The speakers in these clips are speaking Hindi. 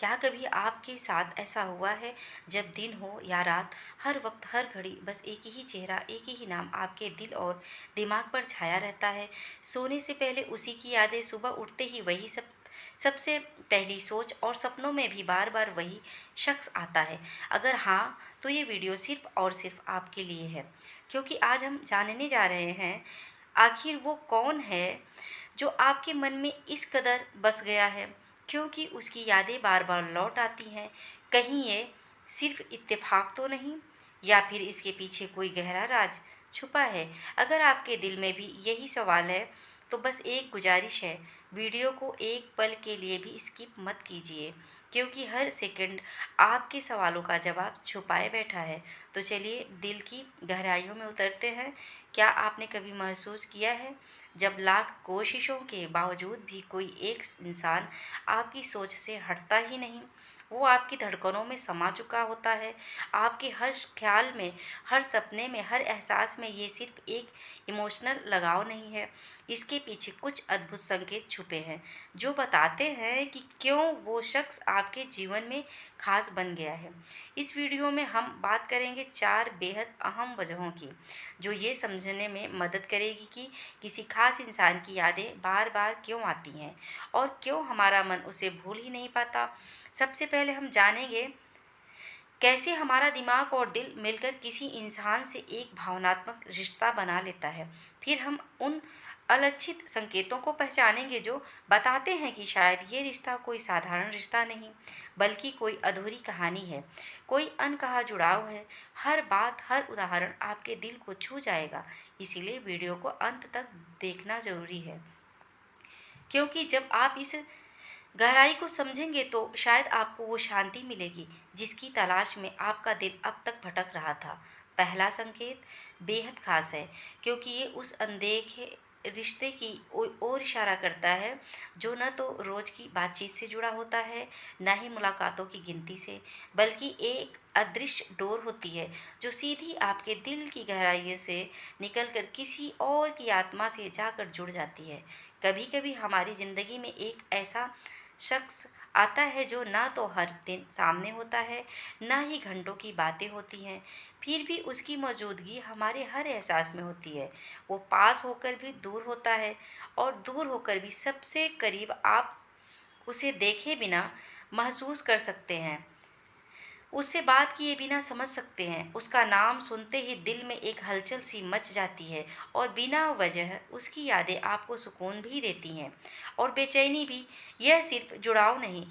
क्या कभी आपके साथ ऐसा हुआ है, जब दिन हो या रात, हर वक्त हर घड़ी बस एक ही चेहरा, एक ही नाम आपके दिल और दिमाग पर छाया रहता है? सोने से पहले उसी की यादें, सुबह उठते ही वही सबसे पहली सोच, और सपनों में भी बार बार वही शख्स आता है? अगर हाँ, तो ये वीडियो सिर्फ और सिर्फ आपके लिए है, क्योंकि आज हम जानने जा रहे हैं आखिर वो कौन है जो आपके मन में इस कदर बस गया है, क्योंकि उसकी यादें बार बार लौट आती हैं। कहीं ये सिर्फ इत्तेफाक तो नहीं, या फिर इसके पीछे कोई गहरा राज छुपा है? अगर आपके दिल में भी यही सवाल है, तो बस एक गुजारिश है, वीडियो को एक पल के लिए भी स्किप मत कीजिए, क्योंकि हर सेकंड आपके सवालों का जवाब छुपाए बैठा है। तो चलिए दिल की गहराइयों में उतरते हैं। क्या आपने कभी महसूस किया है, जब लाख कोशिशों के बावजूद भी कोई एक इंसान आपकी सोच से हटता ही नहीं? वो आपकी धड़कनों में समा चुका होता है, आपके हर ख्याल में, हर सपने में, हर एहसास में। ये सिर्फ एक इमोशनल लगाव नहीं है, इसके पीछे कुछ अद्भुत संकेत छुपे हैं, जो बताते हैं कि क्यों वो शख्स आपके जीवन में खास बन गया है। इस वीडियो में हम बात करेंगे 4 बेहद अहम वजहों की, जो ये समझने में मदद करेगी कि किसी खास इंसान की यादें बार बार क्यों आती हैं, और क्यों हमारा मन उसे भूल ही नहीं पाता। सबसे पहले हम जानेंगे कैसे हमारा दिमाग और दिल मिलकर किसी इंसान से एक भावनात्मक रिश्ता बना लेता है। फिर हम उन अलक्षित संकेतों को पहचानेंगे जो बताते हैं कि शायद ये रिश्ता कोई साधारण रिश्ता नहीं, बल्कि कोई अधूरी कहानी है, कोई अनकहा जुड़ाव है। हर बात, हर उदाहरण आपके दिल को छू जाएगा, इसीलिए वीडियो को अंत तक देखना जरूरी है, क्योंकि जब आप इस गहराई को समझेंगे तो शायद आपको वो शांति मिलेगी जिसकी तलाश में आपका दिल अब तक भटक रहा था। पहला संकेत बेहद खास है, क्योंकि ये उस अनदेखे रिश्ते की ओर इशारा करता है, जो न तो रोज की बातचीत से जुड़ा होता है, न ही मुलाकातों की गिनती से, बल्कि एक अदृश्य डोर होती है, जो सीधी आपके दिल की गहराइयों से निकलकर किसी और की आत्मा से जाकर जुड़ जाती है। कभी कभी हमारी जिंदगी में एक ऐसा शख्स आता है जो ना तो हर दिन सामने होता है, ना ही घंटों की बातें होती हैं, फिर भी उसकी मौजूदगी हमारे हर एहसास में होती है। वो पास होकर भी दूर होता है, और दूर होकर भी सबसे करीब। आप उसे देखे बिना महसूस कर सकते हैं, उससे बात किए बिना समझ सकते हैं, उसका नाम सुनते ही दिल में एक हलचल सी मच जाती है, और बिना वजह उसकी यादें आपको सुकून भी देती हैं और बेचैनी भी। यह सिर्फ जुड़ाव नहीं,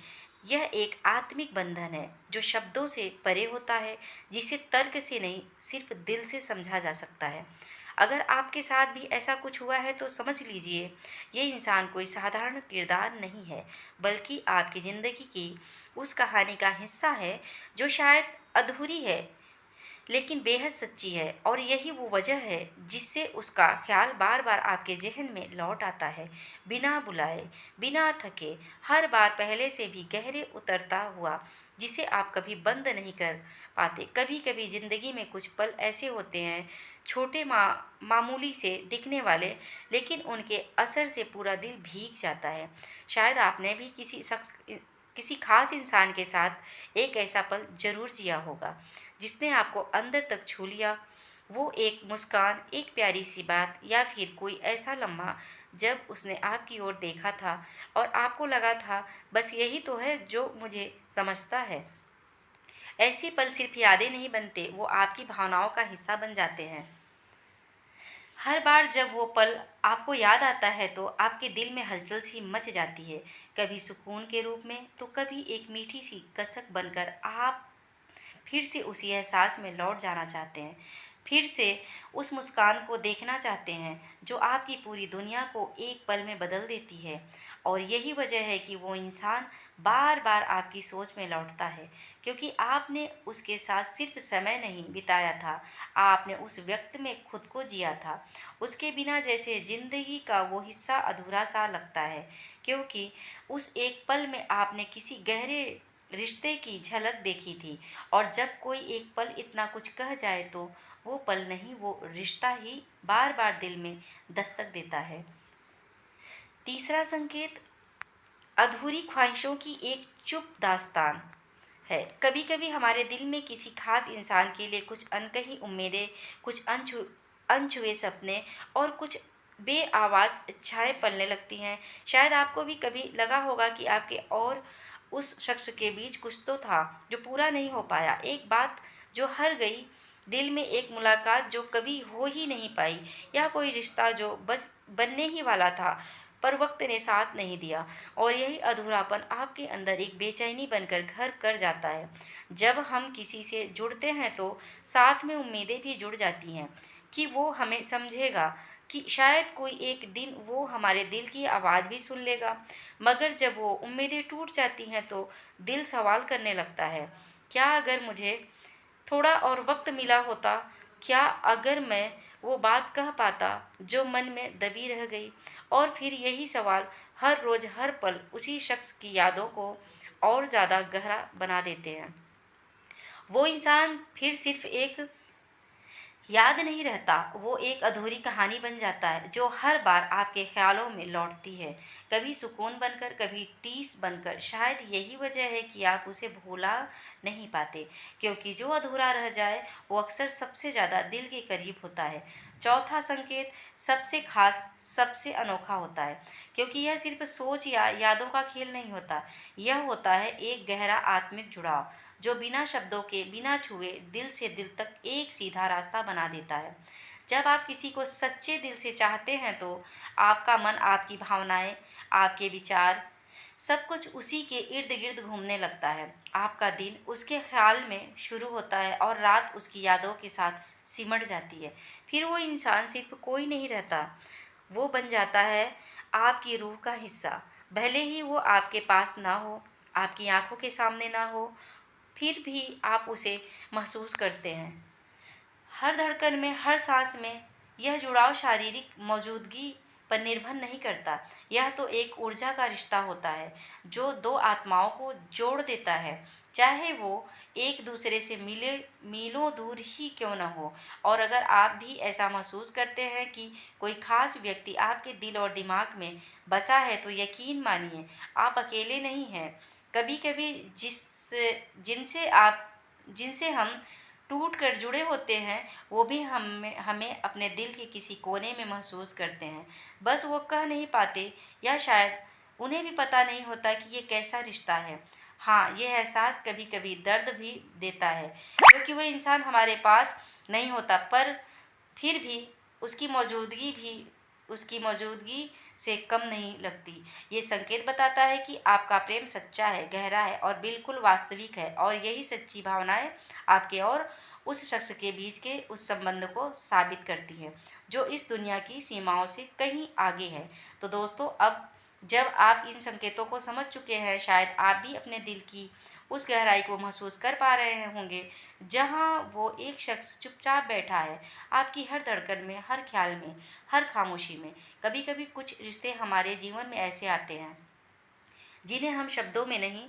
यह एक आत्मिक बंधन है जो शब्दों से परे होता है, जिसे तर्क से नहीं, सिर्फ दिल से समझा जा सकता है। अगर आपके साथ भी ऐसा कुछ हुआ है, तो समझ लीजिए ये इंसान कोई साधारण किरदार नहीं है, बल्कि आपकी ज़िंदगी की उस कहानी का हिस्सा है जो शायद अधूरी है, लेकिन बेहद सच्ची है। और यही वो वजह है जिससे उसका ख्याल बार बार आपके जहन में लौट आता है, बिना बुलाए, बिना थके, हर बार पहले से भी गहरे उतरता हुआ, जिसे आप कभी बंद नहीं कर पाते। कभी कभी जिंदगी में कुछ पल ऐसे होते हैं, छोटे मामूली से दिखने वाले, लेकिन उनके असर से पूरा दिल भीग जाता है। शायद आपने भी किसी खास इंसान के साथ एक ऐसा पल जरूर जिया होगा, जिसने आपको अंदर तक छू लिया। वो एक मुस्कान, एक प्यारी सी बात, या फिर कोई ऐसा लम्हा जब उसने आपकी ओर देखा था और आपको लगा था बस यही तो है जो मुझे समझता है। ऐसे पल सिर्फ यादें नहीं बनते, वो आपकी भावनाओं का हिस्सा बन जाते हैं। हर बार जब वो पल आपको याद आता है, तो आपके दिल में हलचल सी मच जाती है, कभी सुकून के रूप में, तो कभी एक मीठी सी कसक बनकर। आप फिर से उसी एहसास में लौट जाना चाहते हैं, फिर से उस मुस्कान को देखना चाहते हैं जो आपकी पूरी दुनिया को एक पल में बदल देती है। और यही वजह है कि वो इंसान बार बार आपकी सोच में लौटता है, क्योंकि आपने उसके साथ सिर्फ समय नहीं बिताया था, आपने उस व्यक्ति में खुद को जिया था। उसके बिना जैसे जिंदगी का वो हिस्सा अधूरा सा लगता है, क्योंकि उस एक पल में आपने किसी गहरे रिश्ते की झलक देखी थी। और जब कोई एक पल इतना कुछ कह जाए, तो वो पल नहीं, वो रिश्ता ही बार बार दिल में दस्तक देता है। तीसरा संकेत अधूरी ख्वाहिशों की एक चुप दास्तान है। कभी कभी हमारे दिल में किसी खास इंसान के लिए कुछ अनकही उम्मीदें, कुछ अनछुए सपने और कुछ बेआवाज इच्छाएं पलने लगती हैं। शायद आपको भी कभी लगा होगा कि आपके और उस शख्स के बीच कुछ तो था जो पूरा नहीं हो पाया, एक बात जो हर गई दिल में, एक मुलाकात जो कभी हो ही नहीं पाई, या कोई रिश्ता जो बस बनने ही वाला था पर वक्त ने साथ नहीं दिया। और यही अधूरापन आपके अंदर एक बेचैनी बनकर घर कर जाता है। जब हम किसी से जुड़ते हैं तो साथ में उम्मीदें भी जुड़ जाती हैं कि वो हमें समझेगा, कि शायद कोई एक दिन वो हमारे दिल की आवाज़ भी सुन लेगा। मगर जब वो उम्मीदें टूट जाती हैं तो दिल सवाल करने लगता है, क्या अगर मुझे थोड़ा और वक्त मिला होता, क्या अगर मैं वो बात कह पाता जो मन में दबी रह गई। और फिर यही सवाल हर रोज़ हर पल उसी शख्स की यादों को और ज़्यादा गहरा बना देते हैं। वो इंसान फिर सिर्फ एक याद नहीं रहता, वो एक अधूरी कहानी बन जाता है जो हर बार आपके ख्यालों में लौटती है, कभी सुकून बनकर, कभी टीस बनकर। शायद यही वजह है कि आप उसे भूला नहीं पाते, क्योंकि जो अधूरा रह जाए वो अक्सर सबसे ज़्यादा दिल के करीब होता है। चौथा संकेत सबसे खास, सबसे अनोखा होता है, क्योंकि यह सिर्फ सोच या यादों का खेल नहीं होता। यह होता है एक गहरा आत्मिक जुड़ाव जो बिना शब्दों के, बिना छुए, दिल से दिल तक एक सीधा रास्ता बना देता है। जब आप किसी को सच्चे दिल से चाहते हैं तो आपका मन, आपकी भावनाएं, आपके विचार, सब कुछ उसी के इर्द गिर्द घूमने लगता है। आपका दिन उसके ख्याल में शुरू होता है और रात उसकी यादों के साथ सिमट जाती है। फिर वो इंसान सिर्फ कोई नहीं रहता, वो बन जाता है आपकी रूह का हिस्सा। भले ही वो आपके पास ना हो, आपकी आंखों के सामने ना हो, फिर भी आप उसे महसूस करते हैं। हर धड़कन में, हर सांस में। यह जुड़ाव शारीरिक मौजूदगी पर निर्भर नहीं करता, यह तो एक ऊर्जा का रिश्ता होता है जो दो आत्माओं को जोड़ देता है, चाहे वो एक दूसरे से मिले मीलों दूर ही क्यों न हो। और अगर आप भी ऐसा महसूस करते हैं कि कोई खास व्यक्ति आपके दिल और दिमाग में बसा है तो यकीन मानिए, आप अकेले नहीं हैं। कभी कभी जिनसे आप जिनसे हम टूट कर जुड़े होते हैं, वो भी हमें हमें अपने दिल के किसी कोने में महसूस करते हैं। बस वो कह नहीं पाते, या शायद उन्हें भी पता नहीं होता कि ये कैसा रिश्ता है। हाँ, ये एहसास कभी कभी दर्द भी देता है, क्योंकि वो इंसान हमारे पास नहीं होता, पर फिर भी उसकी मौजूदगी भी उसकी मौजूदगी से कम नहीं लगती। ये संकेत बताता है कि आपका प्रेम सच्चा है, गहरा है और बिल्कुल वास्तविक है, और यही सच्ची भावनाएं आपके और उस शख्स के बीच के उस संबंध को साबित करती है, जो इस दुनिया की सीमाओं से कहीं आगे है। तो दोस्तों, अब जब आप इन संकेतों को समझ चुके हैं, शायद आप भी अपने दिल की उस गहराई को महसूस कर पा रहे होंगे, जहाँ वो एक शख्स चुपचाप बैठा है, आपकी हर धड़कन में, हर ख्याल में, हर खामोशी में। कभी कभी कुछ रिश्ते हमारे जीवन में ऐसे आते हैं जिन्हें हम शब्दों में नहीं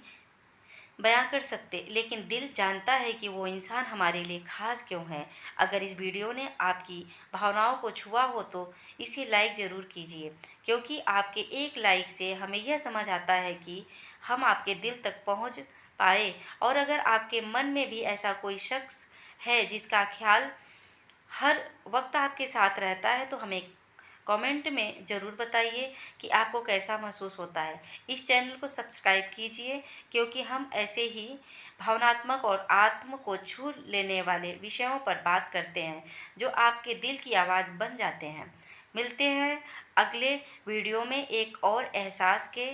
बयां कर सकते, लेकिन दिल जानता है कि वो इंसान हमारे लिए खास क्यों है। अगर इस वीडियो ने आपकी भावनाओं को छुआ हो तो इसे लाइक ज़रूर कीजिए, क्योंकि आपके एक लाइक से हमें यह समझ आता है कि हम आपके दिल तक पहुंच पाए। और अगर आपके मन में भी ऐसा कोई शख्स है जिसका ख्याल हर वक्त आपके साथ रहता है, तो हमें कमेंट में ज़रूर बताइए कि आपको कैसा महसूस होता है। इस चैनल को सब्सक्राइब कीजिए, क्योंकि हम ऐसे ही भावनात्मक और आत्म को छू लेने वाले विषयों पर बात करते हैं जो आपके दिल की आवाज़ बन जाते हैं। मिलते हैं अगले वीडियो में एक और एहसास के,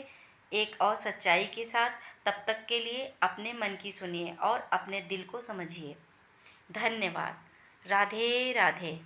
एक और सच्चाई के साथ। तब तक के लिए अपने मन की सुनिए और अपने दिल को समझिए। धन्यवाद। राधे राधे।